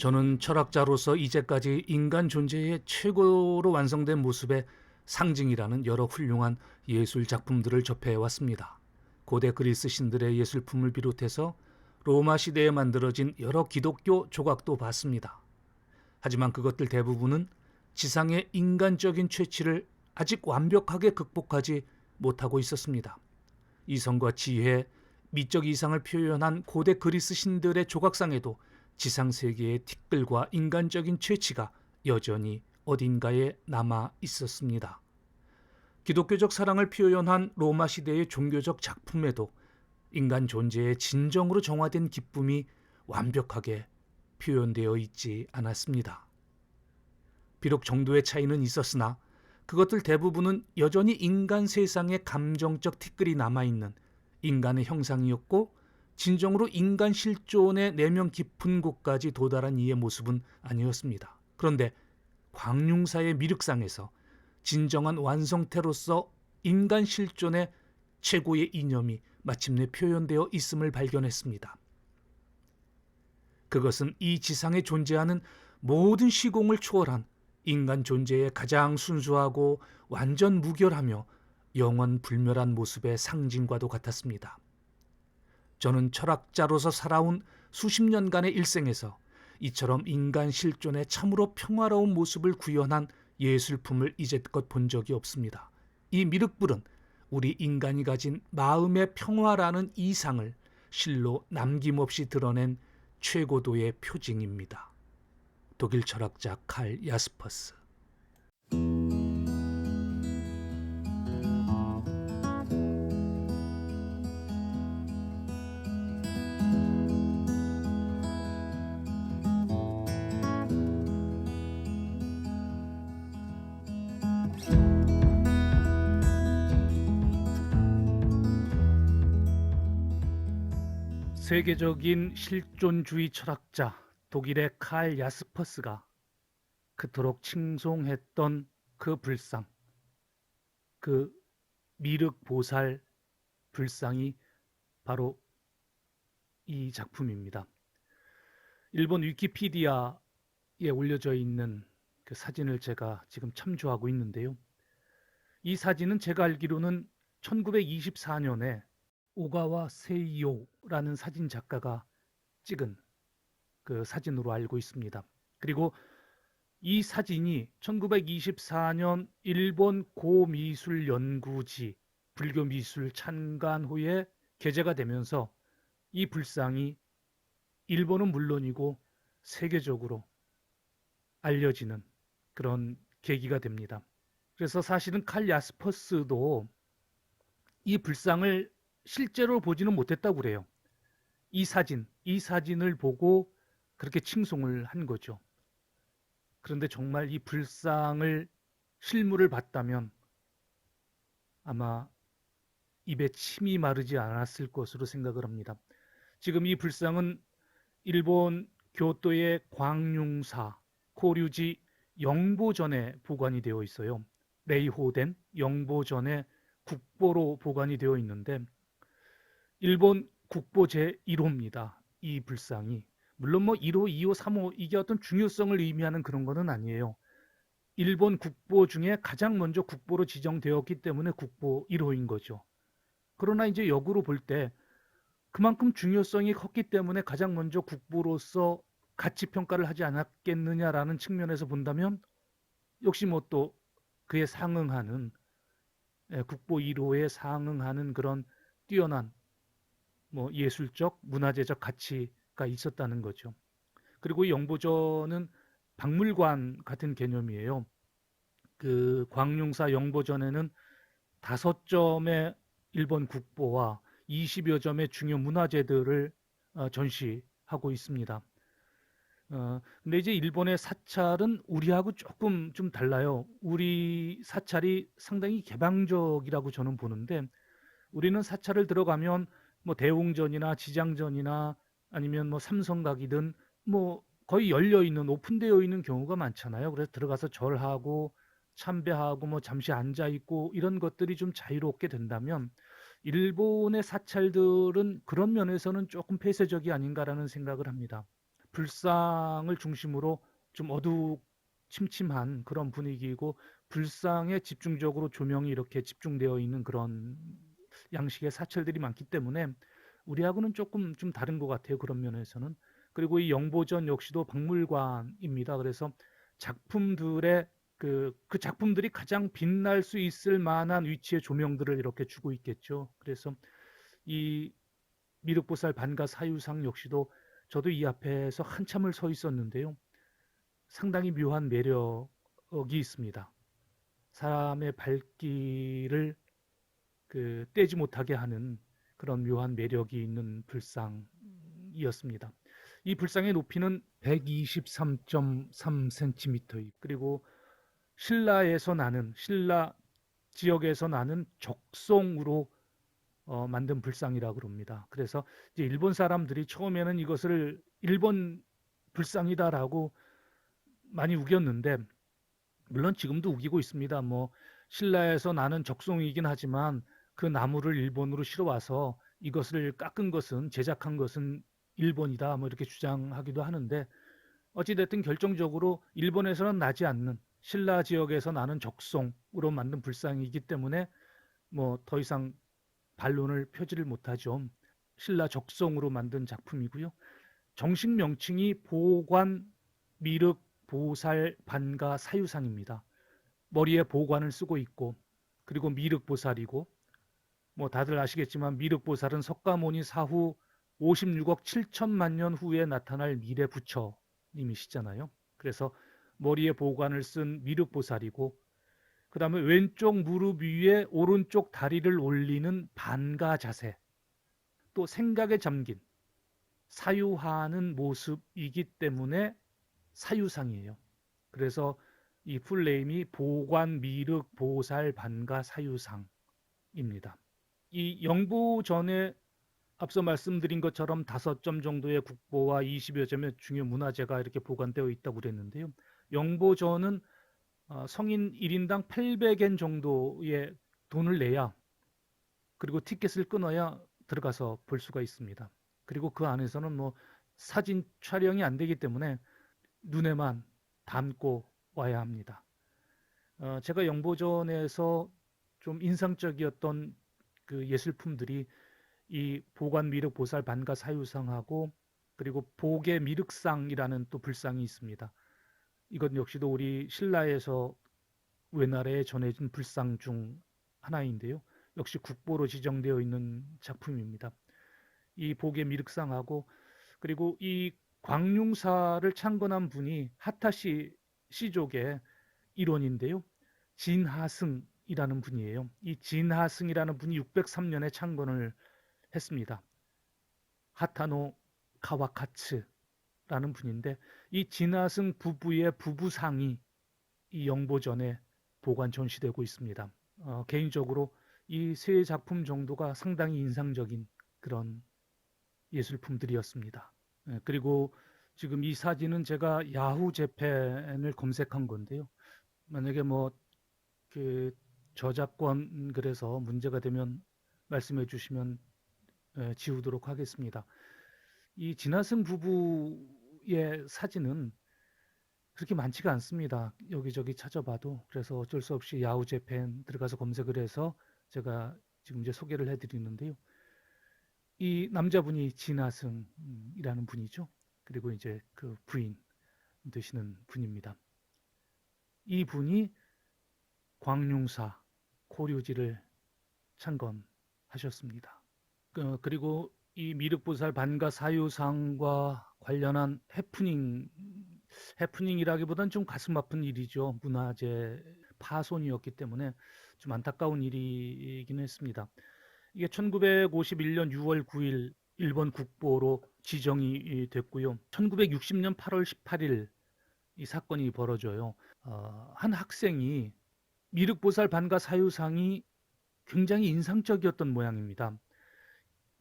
저는 철학자로서 이제까지 인간 존재의 최고로 완성된 모습의 상징이라는 여러 훌륭한 예술 작품들을 접해 왔습니다. 고대 그리스 신들의 예술품을 비롯해서 로마 시대에 만들어진 여러 기독교 조각도 봤습니다. 하지만 그것들 대부분은 지상의 인간적인 최치를 아직 완벽하게 극복하지 못하고 있었습니다. 이성과 지혜, 미적 이상을 표현한 고대 그리스 신들의 조각상에도 지상 세계의 티끌과 인간적인 최치가 여전히 어딘가에 남아 있었습니다. 기독교적 사랑을 표현한 로마 시대의 종교적 작품에도 인간 존재의 진정으로 정화된 기쁨이 완벽하게 표현되어 있지 않았습니다. 비록 정도의 차이는 있었으나 그것들 대부분은 여전히 인간 세상에 감정적 티끌이 남아있는 인간의 형상이었고, 진정으로 인간 실존의 내면 깊은 곳까지 도달한 이의 모습은 아니었습니다. 그런데 광융사의 미륵상에서 진정한 완성태로서 인간 실존의 최고의 이념이 마침내 표현되어 있음을 발견했습니다. 그것은 이 지상에 존재하는 모든 시공을 초월한 인간 존재의 가장 순수하고 완전 무결하며 영원 불멸한 모습의 상징과도 같았습니다. 저는 철학자로서 살아온 수십 년간의 일생에서 이처럼 인간 실존의 참으로 평화로운 모습을 구현한 예술품을 이제껏 본 적이 없습니다. 이 미륵불은 우리 인간이 가진 마음의 평화라는 이상을 실로 남김없이 드러낸 최고도의 표징입니다. 독일 철학자 칼 야스퍼스. 세계적인 실존주의 철학자 독일의 칼 야스퍼스가 그토록 칭송했던 그 불상, 그 미륵보살 불상이 바로 이 작품입니다. 일본 위키피디아에 올려져 있는 그 사진을 제가 지금 참조하고 있는데요. 이 사진은 제가 알기로는 1924년에 오가와 세이오라는 사진 작가가 찍은 그 사진으로 알고 있습니다. 그리고 이 사진이 1924년 일본 고미술연구지 불교미술 찬간호에 게재가 되면서 이 불상이 일본은 물론이고 세계적으로 알려지는 그런 계기가 됩니다. 그래서 사실은 칼 야스퍼스도 이 불상을 실제로 보지는 못했다고 그래요. 이 사진을 보고 그렇게 칭송을 한 거죠. 그런데 정말 이 불상을 실물을 봤다면 아마 입에 침이 마르지 않았을 것으로 생각을 합니다. 지금 이 불상은 일본 교토의 광융사 코류지 영보전에 보관이 되어 있어요. 레이호된 영보전의 국보로 보관이 되어 있는데 일본 국보 제1호입니다. 이 불상이. 물론 뭐 1호, 2호, 3호 이게 어떤 중요성을 의미하는 그런 거는 아니에요. 일본 국보 중에 가장 먼저 국보로 지정되었기 때문에 국보 1호인 거죠. 그러나 이제 역으로 볼 때 그만큼 중요성이 컸기 때문에 가장 먼저 국보로서 가치 평가를 하지 않았겠느냐라는 측면에서 본다면 역시 뭐 또 그에 상응하는 국보 1호에 상응하는 그런 뛰어난 뭐 예술적, 문화재적 가치가 있었다는 거죠. 그리고 이 영보전은 박물관 같은 개념이에요. 그 광융사 영보전에는 5점의 일본 국보와 20여 점의 중요 문화재들을 전시하고 있습니다. 근데 이제 일본의 사찰은 우리하고 조금 좀 달라요. 우리 사찰이 상당히 개방적이라고 저는 보는데 우리는 사찰을 들어가면 뭐 대웅전이나 지장전이나 아니면 뭐 삼성각이든 뭐 거의 열려 있는 오픈되어 있는 경우가 많잖아요. 그래서 들어가서 절하고 참배하고 뭐 잠시 앉아 있고 이런 것들이 좀 자유롭게 된다면 일본의 사찰들은 그런 면에서는 조금 폐쇄적이 아닌가라는 생각을 합니다. 불상을 중심으로 좀 어두침침한 그런 분위기이고, 불상에 집중적으로 조명이 이렇게 집중되어 있는 그런 양식의 사찰들이 많기 때문에 우리하고는 조금 좀 다른 것 같아요. 그런 면에서는. 그리고 이 영보전 역시도 박물관입니다. 그래서 작품들의 그 작품들이 가장 빛날 수 있을 만한 위치의 조명들을 이렇게 주고 있겠죠. 그래서 이 미륵보살 반가 사유상 역시도 저도 이 앞에서 한참을 서 있었는데요. 상당히 묘한 매력이 있습니다. 사람의 발길을 떼지 못하게 하는 그런 묘한 매력이 있는 불상이었습니다. 이 불상의 높이는 123.3cm, 그리고 신라 지역에서 나는 적송으로 만든 불상이라고 그럽니다. 그래서 이제 일본 사람들이 처음에는 이것을 일본 불상이다라고 많이 우겼는데, 물론 지금도 우기고 있습니다. 뭐 신라에서 나는 적송이긴 하지만 그 나무를 일본으로 실어와서 이것을 깎은 것은, 제작한 것은 일본이다, 뭐 이렇게 주장하기도 하는데, 어찌됐든 결정적으로 일본에서는 나지 않는 신라 지역에서 나는 적송으로 만든 불상이기 때문에 뭐 더 이상 반론을 펴지를 못하죠. 신라 적송으로 만든 작품이고요. 정식 명칭이 보관 미륵 보살 반가 사유상입니다. 머리에 보관을 쓰고 있고, 그리고 미륵보살이고, 뭐 다들 아시겠지만 미륵보살은 석가모니 사후 56억 7천만 년 후에 나타날 미래 부처님이시잖아요. 그래서 머리에 보관을 쓴 미륵보살이고, 그 다음에 왼쪽 무릎 위에 오른쪽 다리를 올리는 반가 자세, 또 생각에 잠긴 사유하는 모습이기 때문에 사유상이에요. 그래서 이 풀네임이 보관 미륵 보살 반가 사유상입니다. 이 영보전에 앞서 말씀드린 것처럼 5점 정도의 국보와 20여 점의 중요 문화재가 이렇게 보관되어 있다고 그랬는데요. 영보전은 성인 1인당 800엔 정도의 돈을 내야, 그리고 티켓을 끊어야 들어가서 볼 수가 있습니다. 그리고 그 안에서는 뭐 사진 촬영이 안 되기 때문에 눈에만 담고 와야 합니다. 제가 영보전에서 좀 인상적이었던 그 예술품들이 이 보관 미륵 보살 반가 사유상하고, 그리고 보계 미륵상이라는 또 불상이 있습니다. 이것 역시도 우리 신라에서 외나라에 전해진 불상 중 하나인데요. 역시 국보로 지정되어 있는 작품입니다. 이 보계 미륵상하고, 그리고 이 광룡사를 창건한 분이 하타시 시족의 일원인데요. 진하승이라는 분이에요. 이 진하승이라는 분이 603년에 창건을 했습니다. 하타노 카와카츠라는 분인데, 이 진하승 부부의 부부상이 이 영보전에 보관 전시되고 있습니다. 개인적으로 이 세 작품 정도가 상당히 인상적인 그런 예술품들이었습니다. 그리고 지금 이 사진은 제가 야후 재팬을 검색한 건데요. 만약에 뭐 그 저작권 그래서 문제가 되면 말씀해 주시면 지우도록 하겠습니다. 이 진하승 부부의 사진은 그렇게 많지가 않습니다. 여기저기 찾아봐도. 그래서 어쩔 수 없이 야후 재팬 들어가서 검색을 해서 제가 지금 이제 소개를 해드리는데요. 이 남자분이 진하승이라는 분이죠. 그리고 이제 그 부인 되시는 분입니다. 이 분이 광룡사 고류지를 창건하셨습니다. 그리고 이 미륵보살 반가 사유상과 관련한 해프닝이라기보다는 좀 가슴 아픈 일이죠. 문화재 파손이었기 때문에 좀 안타까운 일이긴 했습니다. 이게 1951년 6월 9일 일본 국보로 지정이 됐고요. 1960년 8월 18일 이 사건이 벌어져요. 한 학생이 미륵보살 반가 사유상이 굉장히 인상적이었던 모양입니다.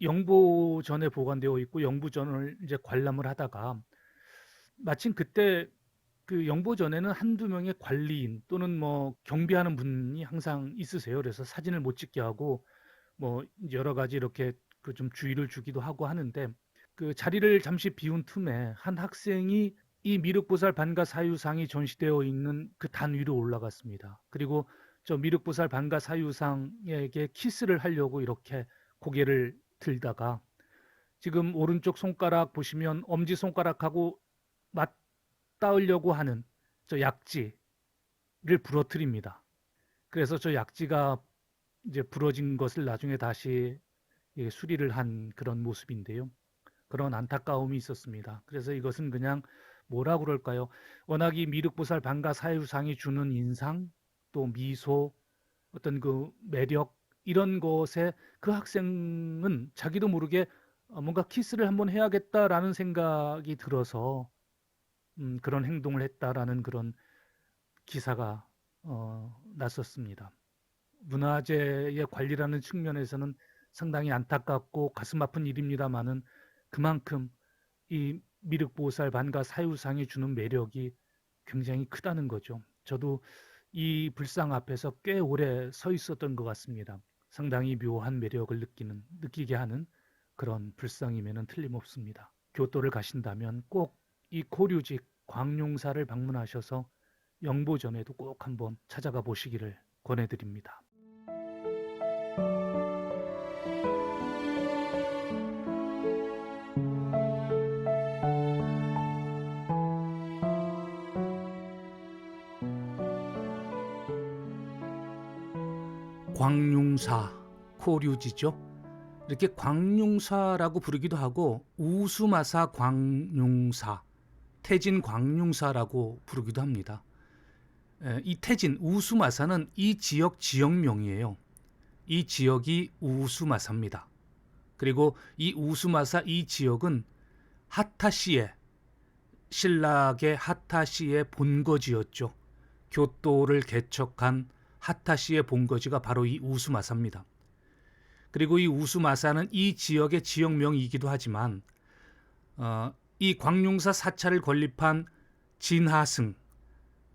영보전에 보관되어 있고 영부전을 이제 관람을 하다가, 마침 그때 그 영보전에는 한두 명의 관리인 또는 뭐 경비하는 분이 항상 있으세요. 그래서 사진을 못 찍게 하고 뭐 여러 가지 이렇게 그 좀 주의를 주기도 하고 하는데, 그 자리를 잠시 비운 틈에 한 학생이 이 미륵보살 반가 사유상이 전시되어 있는 그 단 위로 올라갔습니다. 그리고 저 미륵보살 반가 사유상에게 키스를 하려고 이렇게 고개를 들다가 지금 오른쪽 손가락 보시면 엄지 손가락하고 맞닿으려고 하는 저 약지를 부러뜨립니다. 그래서 저 약지가 이제 부러진 것을 나중에 다시 수리를 한 그런 모습인데요. 그런 안타까움이 있었습니다. 그래서 이것은 그냥 뭐라 그럴까요? 워낙 이 미륵보살 반가 사유상이 주는 인상, 또 미소, 어떤 그 매력 이런 것에 그 학생은 자기도 모르게 뭔가 키스를 한번 해야겠다라는 생각이 들어서 그런 행동을 했다라는 그런 기사가 났었습니다. 문화재의 관리라는 측면에서는 상당히 안타깝고 가슴 아픈 일입니다만은 그만큼 이 미륵보살 반가 사유상이 주는 매력이 굉장히 크다는 거죠. 저도 이 불상 앞에서 꽤 오래 서 있었던 것 같습니다. 상당히 묘한 매력을 느끼게 하는 그런 불상임에는 틀림없습니다. 교토를 가신다면 꼭 이 고류직 광룡사를 방문하셔서 영보전에도 꼭 한번 찾아가 보시기를 권해드립니다. 광룡사, 코류지죠. 이렇게 광룡사라고 부르기도 하고 우수마사 광룡사, 태진 광룡사라고 부르기도 합니다. 이 태진 우수마사는 이 지역 지역명이에요. 이 지역이 우수마사입니다. 그리고 이 우수마사 이 지역은 하타시에 신라의 하타시의 본거지였죠. 교토를 개척한 하타시의 본거지가 바로 이 우수마사입니다. 그리고 이 우수마사는 이 지역의 지역명이기도 하지만 이 광룡사 사찰을 건립한 진하승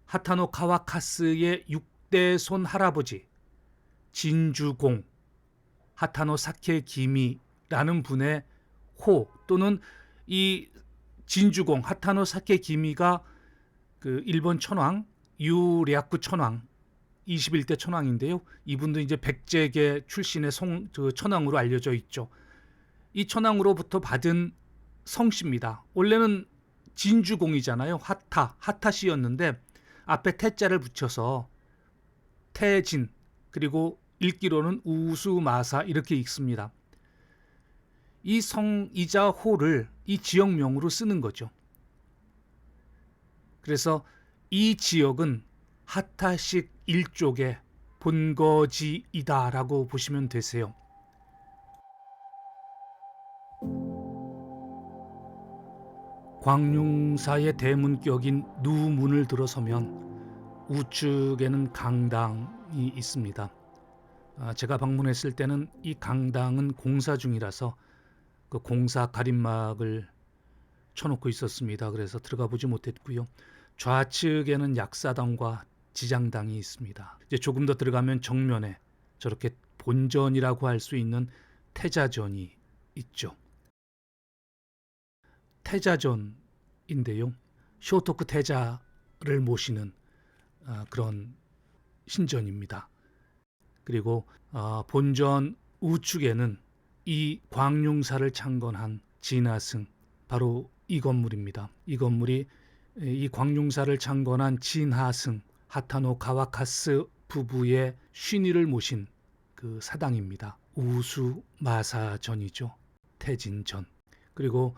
하타노 카와카스의 6대 손 할아버지 진주공 하타노 사케기미라는 분의 호 또는 이 진주공 하타노 사케기미가 그 일본 천황 유랴쿠 천황 21대 천황인데요. 이분도 이제 백제계 출신의 천황으로 알려져 있죠. 이 천황으로부터 받은 성씨입니다. 원래는 진주공이잖아요. 하타시였는데 앞에 태자를 붙여서 태진 그리고 읽기로는 우수마사 이렇게 읽습니다. 이 성이자 호를 이 지역명으로 쓰는 거죠. 그래서 이 지역은 하타식 일족의 본거지이다라고 보시면 되세요. 광룡사의 대문격인 누문을 들어서면 우측에는 강당이 있습니다. 제가 방문했을 때는 이 강당은 공사 중이라서 그 공사 가림막을 쳐놓고 있었습니다. 그래서 들어가 보지 못했고요. 좌측에는 약사당과 지장당이 있습니다. 이제 조금 더 들어가면 정면에 저렇게 본전이라고 할 수 있는 태자전이 있죠. 태자전인데요. 쇼토쿠 태자를 모시는 그런 신전입니다. 그리고 본전 우측에는 이 광룡사를 창건한 진하승 바로 이 건물입니다. 이 건물이 이 광룡사를 창건한 진하승 하타노 카와카스 부부의 쉰위를 모신 그 사당입니다. 우수마사전이죠. 태진전. 그리고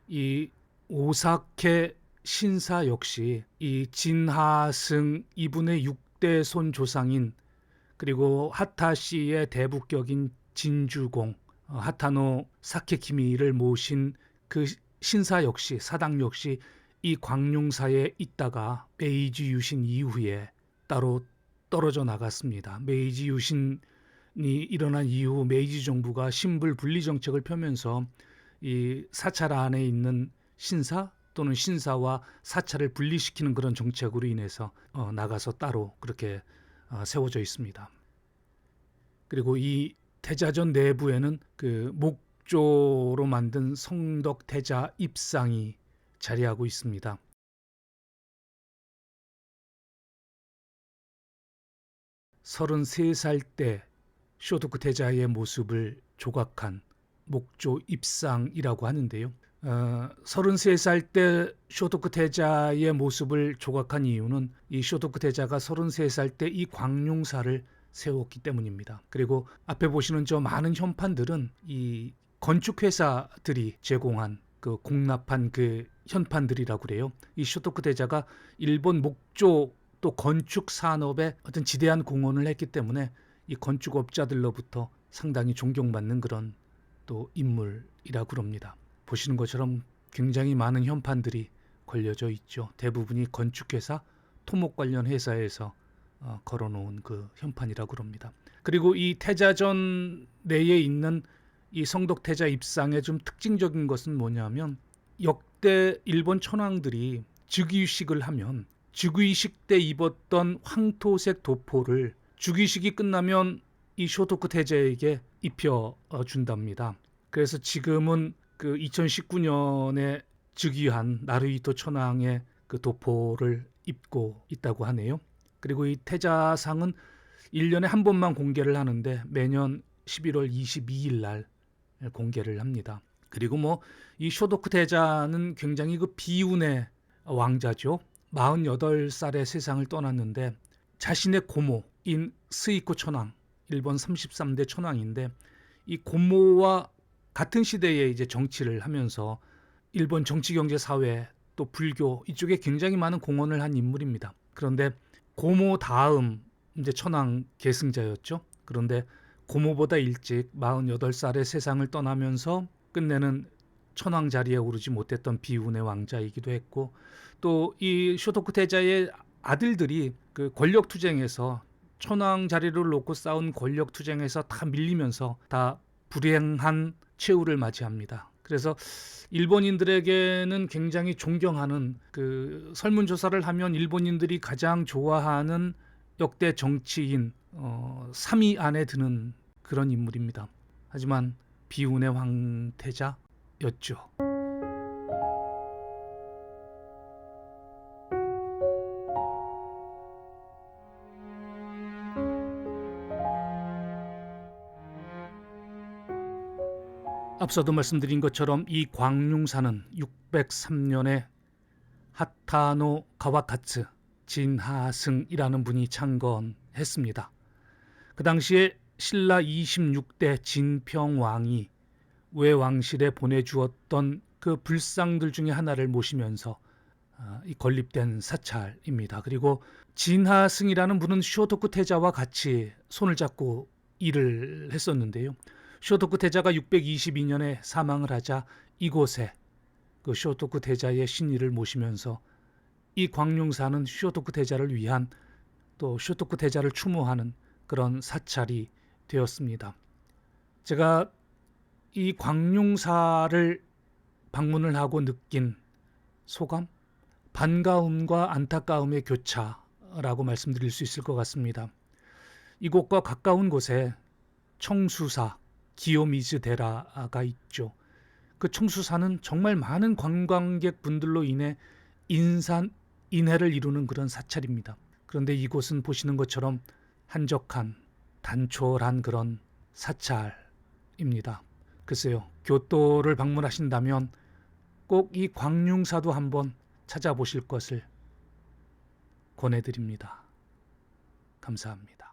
이 오사케 신사 역시 이 진하승 이분의 6대 손 조상인 그리고 하타시의 대북격인 진주공 하타노 사케키미를 모신 그 신사 역시 사당 역시 이 광룡사에 있다가 메이지 유신 이후에 따로 떨어져 나갔습니다. 메이지 유신이 일어난 이후 메이지 정부가 신불 분리 정책을 펴면서 이 사찰 안에 있는 신사 또는 신사와 사찰을 분리시키는 그런 정책으로 인해서 나가서 따로 그렇게 세워져 있습니다. 그리고 이 태자전 내부에는 그 목조로 만든 성덕태자 입상이 자리하고 있습니다. 33살 때 쇼토쿠 태자의 모습을 조각한 목조 입상이라고 하는데요. 33살 때 쇼토쿠 태자의 모습을 조각한 이유는 이 쇼토쿠 태자가 33살 때 이 광룡사를 세웠기 때문입니다. 그리고 앞에 보시는 저 많은 현판들은 이 건축회사들이 제공한 그 공납한 그 현판들이라고 그래요. 이 쇼토쿠 태자가 일본 목조 또 건축 산업에 어떤 지대한 공헌을 했기 때문에 이 건축업자들로부터 상당히 존경받는 그런 또 인물이라고 그럽니다. 보시는 것처럼 굉장히 많은 현판들이 걸려져 있죠. 대부분이 건축회사, 토목 관련 회사에서 걸어놓은 그 현판이라고 그럽니다. 그리고 이 태자전 내에 있는 이 성덕태자 입상의 좀 특징적인 것은 뭐냐면 역대 일본 천황들이 즉위식을 하면 즉위식 때 입었던 황토색 도포를 즉위식이 끝나면 이 쇼토쿠 태자에게 입혀 준답니다. 그래서 지금은 그 2019년에 즉위한 나루히토 천황의 그 도포를 입고 있다고 하네요. 그리고 이 태자상은 1년에 한 번만 공개를 하는데 매년 11월 22일 날 공개를 합니다. 그리고 뭐 이 쇼토쿠 태자는 굉장히 그 비운의 왕자죠. 48살에 세상을 떠났는데 자신의 고모인 스이코 천황, 일본 33대 천황인데 이 고모와 같은 시대에 이제 정치를 하면서 일본 정치, 경제, 사회 또 불교 이쪽에 굉장히 많은 공헌을 한 인물입니다. 그런데 고모 다음 이제 천황 계승자였죠. 그런데 고모보다 일찍 48살에 세상을 떠나면서 끝내는 천황 자리에 오르지 못했던 비운의 왕자이기도 했고 또 이 쇼토쿠 태자의 아들들이 그 권력 투쟁에서 천황 자리를 놓고 싸운 권력 투쟁에서 다 밀리면서 다 불행한 최후를 맞이합니다. 그래서 일본인들에게는 굉장히 존경하는 그 설문조사를 하면 일본인들이 가장 좋아하는 역대 정치인 3위 안에 드는 그런 인물입니다. 하지만 비운의 황태자였죠. 앞서도 말씀드린 것처럼 이 광룡사는 603년에 하타노 가와카츠 진하승이라는 분이 창건했습니다. 그 당시에 신라 26대 진평왕이 외왕실에 보내주었던 그 불상들 중에 하나를 모시면서 건립된 사찰입니다. 그리고 진하승이라는 분은 쇼토쿠 태자와 같이 손을 잡고 일을 했었는데요. 쇼토쿠 태자가 622년에 사망을 하자 이곳에 그 쇼토쿠 태자의 신의를 모시면서 이 광룡사는 쇼토쿠 태자를 위한 또 쇼토쿠 태자를 추모하는 그런 사찰이 되었습니다. 제가 이 광룡사를 방문을 하고 느낀 소감? 반가움과 안타까움의 교차라고 말씀드릴 수 있을 것 같습니다. 이곳과 가까운 곳에 청수사 기요미즈데라가 있죠. 그 청수사는 정말 많은 관광객 분들로 인해 인산인해를 이루는 그런 사찰입니다. 그런데 이곳은 보시는 것처럼 한적한 단촐한 그런 사찰입니다. 글쎄요, 교토를 방문하신다면 꼭 이 광룡사도 한번 찾아보실 것을 권해드립니다. 감사합니다.